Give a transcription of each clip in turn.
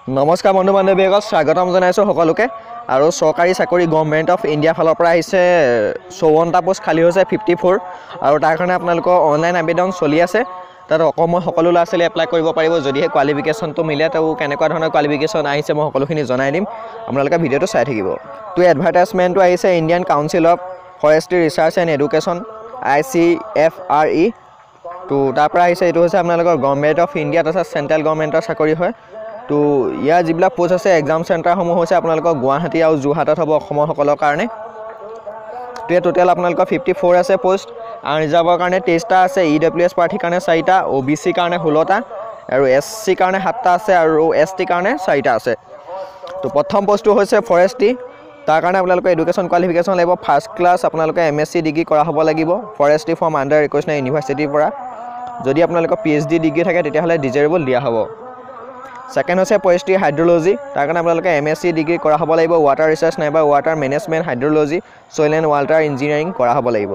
নমস্কাৰ বন্ধু বান্ধৱীসকল স্বাগতম জনাইছো সকলোকে আৰু চৰকাৰী চাকৰি গভৰ্ণমেণ্ট অফ ইণ্ডিয়া ফালৰ পৰা আহিছে 54টা পোষ্ট খালী হৈছে 54 আৰু তাৰ কাৰণে আপোনালোকৰ অনলাইন আবেদন চলি আছে তাত অকমৰ সকলো ল'ৰা ছোৱালী এপ্লাই কৰিব পাৰিব যদিহে কোৱালিফিকেশ্যনটো মিলে তো কেনেকুৱা ধৰণৰ কোৱালিফিকেশ্যন আহিছে মই সকলোখিনি জনাই দিম আপোনালোকে ভিডিঅ'টো চাই থাকিব তো এডভাৰটাইজমেণ্টটো আহিছে Indian council of forestry research and education ICFRE তো তাৰ পৰা আহিছে এইটো হৈছে আপোনালোকৰ গভৰ্ণমেণ্ট অফ ইণ্ডিয়া তথা চেণ্ট্ৰেল গভৰ্ণমেণ্টৰ চাকৰি হয় তো ইয়াৰ যিবিলাক পোষ্ট আছে এক্সাম চেণ্টাৰসমূহ হৈছে আপোনালোকৰ গুৱাহাটী আৰু যোৰহাটত হ'ব অসমৰ সকলৰ কাৰণে তো টোটেল আপোনালোকৰ 54 আছে পোষ্ট আনৰিজাৰ্ভৰ কাৰণে 23টা আছে EWS প্ৰাৰ্থীৰ কাৰণে 4টা OBC কাৰণে 16টা আৰু SC কাৰণে 7টা আছে আৰু ST কাৰণে 4টা আছে তো প্ৰথম পোষ্টটো হৈছে ফৰেষ্ট্ৰি তাৰ কাৰণে আপোনালোকৰ এডুকেশ্যন কোৱালিফিকেশ্যন লাগিব ফাৰ্ষ্ট ক্লাছ আপোনালোকে MSc ডিগ্ৰী কৰা হ'ব লাগিব ফৰেষ্ট্ৰি ফ্ৰম আণ্ডাৰ ৰিকগনাইজড ইউনিভাৰ্চিটিৰ পৰা যদি আপোনালোকৰ PhD ডিগ্ৰী থাকে তেতিয়াহ'লে ডিজাৰেবল দিয়া হ'ব সেকেন্ড হৈছে ফৰেষ্ট্ৰি হাইড্ৰলজি তাৰ কাৰণে আপোনালোকে MSc ডিগ্ৰী কৰা হ'ব লাগিব ওৱাটাৰ ৰিচাৰ্চ নাইবা water management hydrology soil and water engineering কৰা হ'ব লাগিব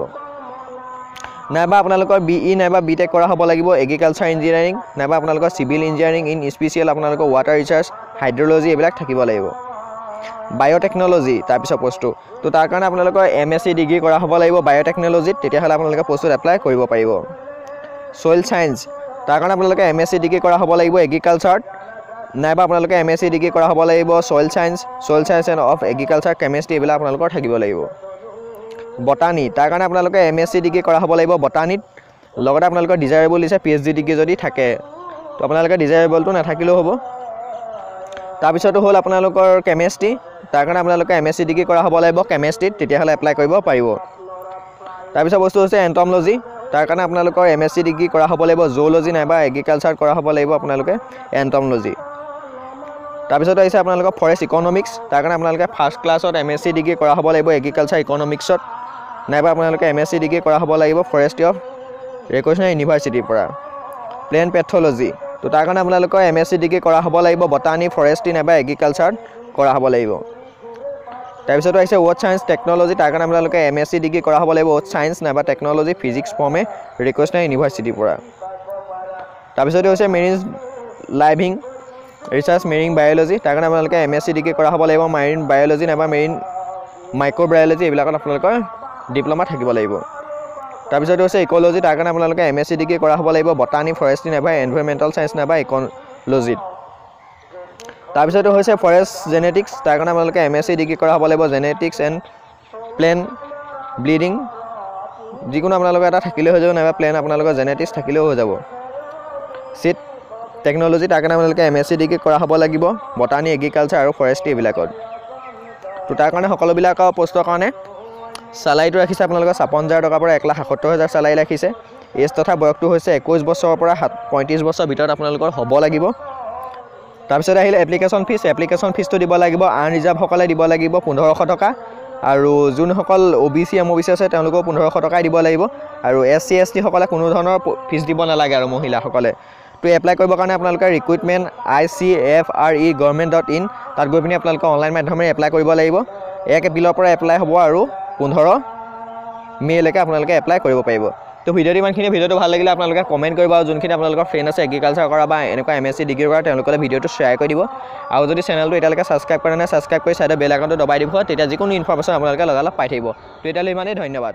নাইবা আপোনালোকৰ BE নাইবা BTech কৰা হ'ব লাগিব এগ্ৰিকালচাৰ ইঞ্জিনিয়াৰিং নাইবা আপোনালোকৰ সিভিল ইঞ্জিনিয়াৰিং ইন স্পেচিয়েল আপোনালোকৰ ওৱাটাৰ ৰিচাৰ্চ হাইড্ৰলজি এইবিলাক থাকিব লাগিব বায়োটেকনলজি তাৰপিছত পোষ্টটো তো তাৰ কাৰণে আপোনালোকৰ MSc ডিগ্ৰী কৰা হ'ব লাগিব বায়োটেকনলজিত তেতিয়াহ'লে আপোনালোকে পোষ্টত এপ্লাই কৰিব পাৰিব সয়েল সায়েন্স তাৰ কাৰণে আপোনালোকে MSc ডিগ্ৰী কৰা হ'ব লাগিব এগ্ৰিকালচাৰত নাইবা আপোনালোকে MSc ডিগ্ৰী কৰা হ'ব লাগিব soil science and of agriculture chemistry এইবিলাক আপোনালোকৰ থাকিব লাগিব বটানী তাৰ কাৰণে আপোনালোকে MSc ডিগ্ৰী কৰা হ'ব লাগিব বটানীত লগতে আপোনালোকৰ ডিজাৰেবল দিছে PhD ডিগ্ৰী যদি থাকে তো আপোনালোকে ডিজাৰেবলটো নাথাকিলেও হ'ব তাৰপিছতো হ'ল আপোনালোকৰ কেমিষ্ট্ৰি তাৰ কাৰণে আপোনালোকে MSc ডিগ্ৰী কৰা হ'ব লাগিব কেমিষ্ট্ৰিত তেতিয়াহ'লে এপ্লাই কৰিব পাৰিব তাৰপিছত বস্তু হৈছে এণ্টমলজি তাৰ কাৰণে আপোনালোকৰ MSc ডিগ্ৰী কৰা হ'ব লাগিব জুলজি নাইবা এগ্ৰিকালচাৰ কৰা হ'ব লাগিব আপোনালোকে এণ্টমলজি তাৰপিছত আহিছে আপোনালোকৰ ফৰেষ্ট ইকনমিক্স তাৰ কাৰণে আপোনালোকে ফাৰ্ষ্ট ক্লাছত MSc ডিগ্ৰী কৰা হ'ব লাগিব এগ্ৰিকালচাৰ ইকনমিক্সত নাইবা আপোনালোকে MSc ডিগ্ৰী কৰা হ'ব লাগিব ফৰেষ্ট্ৰি অফ ৰিকগনাইজড ইউনিভাৰ্চিটিৰ পৰা প্লেন পেথলজি তো তাৰ কাৰণে আপোনালোকৰ MSc ডিগ্ৰী কৰা হ'ব লাগিব বটানী ফৰেষ্ট্ৰি নাইবা এগ্ৰিকালচাৰত কৰা হ'ব লাগিব তাৰপিছত আহিছে ওয়াট সায়েন্স টেকনলজি তাৰ কাৰণে আপোনালোকে MSc ডিগ্ৰী কৰা হ'ব লাগিব ওয়াট সায়েন্স নাইবা technology physics from A recognised ইউনিভাৰ্চিটিৰ পৰা তাৰপিছত হৈছে marine living research marine biology তাৰ কাৰণে আপোনালোকে MSc ডিগ্ৰী কৰা হ'ব লাগিব মাৰিন বায়'লজি নাইবা মেৰিন মাইক্ৰ'বায়'লজি এইবিলাকত আপোনালোকৰ ডিপ্ল'মা থাকিব লাগিব তাৰপিছত হৈছে ইক'লজি তাৰ কাৰণে আপোনালোকে MSc ডিগ্ৰী কৰা হ'ব লাগিব বটানী ফৰেষ্ট্ৰি নাইবা এনভাইৰনমেণ্টেল সায়েন্স নাইবা ইক'লজিত তাৰপিছত হৈছে ফৰেষ্ট জেনেটিক্স তাৰ কাৰণে আপোনালোকে MSc ডিগ্ৰী কৰা হ'ব লাগিব জেনেটিক্স এণ্ড প্লেন ব্লিডিং যিকোনো আপোনালোকৰ এটা থাকিলেও হৈ যাব নাইবা প্লেন আপোনালোকৰ জেনেটিক্স থাকিলেও হৈ যাব চিট টেকনলজি তাৰ কাৰণে আপোনালোকে MSc ডিগ্ৰী কৰা হ'ব লাগিব বটানী এগ্ৰিকালচাৰ আৰু ফৰেষ্ট্ৰি এইবিলাকত তো তাৰ কাৰণে সকলোবিলাকৰ পোষ্টৰ কাৰণে চালাৰীটো ৰাখিছে আপোনালোকৰ 56,000 টকাৰ পৰা 1,77,000 চালাৰী ৰাখিছে এজ তথা বয়সটো হৈছে 21 বছৰৰ পৰা 35 বছৰ ভিতৰত আপোনালোকৰ হ'ব লাগিব তাৰপিছত আহিলে এপ্লিকেশ্যন ফিজটো দিব লাগিব আনৰিজাৰ্ভসকলে দিব লাগিব 1500 টকা আৰু যোনসকল OBC MOBC আছে তেওঁলোকেও 1500 টকাই দিব লাগিব আৰু SC ST সকলে কোনো ধৰণৰ ফিজ দিব নালাগে আৰু মহিলাসকলে তো এপ্লাই কৰিবৰ কাৰণে আপোনালোকে ৰিক্ৰুটমেণ্ট ICFRE.government.in তাত গৈ পিনি আপোনালোকে অনলাইন মাধ্যমেৰে এপ্লাই কৰিব লাগিব 1 এপ্ৰিলৰ পৰা এপ্লাই হ'ব আৰু 15 মে'লৈকে আপোনালোকে এপ্লাই কৰিব পাৰিব তো ভিডিঅ'টো ভাল লাগিলে আপোনালোকে কমেণ্ট কৰিব আৰু যোনখিনি আপোনালোকৰ ফ্ৰেণ্ড আছে এগ্ৰিকালচাৰ কৰা বা এনেকুৱা MSc ডিগ্ৰী কৰা তেওঁলোকে ভিডিঅ'টো শ্বেয়াৰ কৰি দিব আৰু যদি চেনেলটো এতিয়ালৈকে ছাবস্ক্ৰাইব কৰা নাই ছাবস্ক্ৰাইব কৰি সাইডৰ বেল আইকনটো দবাই দিব তেতিয়া যিকোনো ইনফৰমেশ্যন আপোনালোকে লগালগ পাই থাকিব তো এতিয়ালৈ ইমানেই ধন্যবাদ